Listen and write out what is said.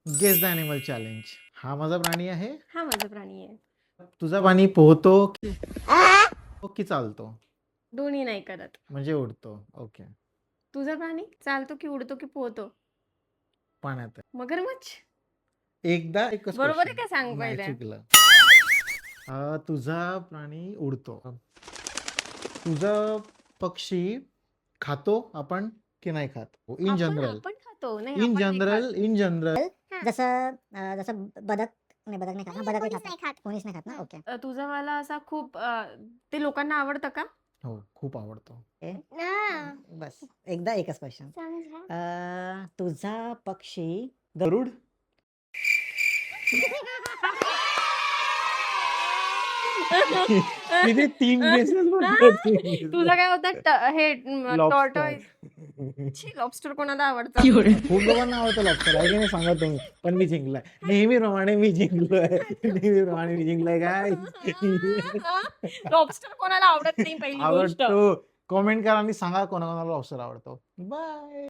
Guess the animal challenge. हा माझा प्राणी आहे. हा माझा प्राणी आहे. तुझा प्राणी पोहतो की चालतो? दोन्ही नाही करत. म्हणजे उडतो. ओके. तुझा प्राणी चालतो की उडतो की पोहतो? पाण्यात आहे. मगरमच्छ. एकदा एकच बरोबर आहे क्वेश्चन. का सांग नाही पहिले? चुकलं. तुझा प्राणी उडतो. तुझा पक्षी खातो आपण की नाही खात? In general. आपण खातो. नाही इन आपण नाही खात. जनरल इन जनरल जसं बदक नाही खात ना, बदक नाही खात. कोणीच नाही खात ना. ओके. तुझा वाला असा खूप ते लोकांना आवडतं का? हो खूप आवडतो. बस एकदा एकच क्वेश्चन. तुझा पक्षी गरुड. किती 3 गेसेस तुझा काय होता हे टॉर्टॉइस. लॉबस्टर कोणाला आवडतं? खूप लोकांना आवडतं लॉबस्टर आहे की नाही सांगा तुम्ही. पण मी जिंकलाय. नेहमीप्रमाणे मी जिंकलोय काय. लॉबस्टर कोणाला आवडत नाही पहिली गोष्ट. आवडतो. कमेंट करा आणि सांगा कोणाकोणाला लॉबस्टर आवडतो. बाय.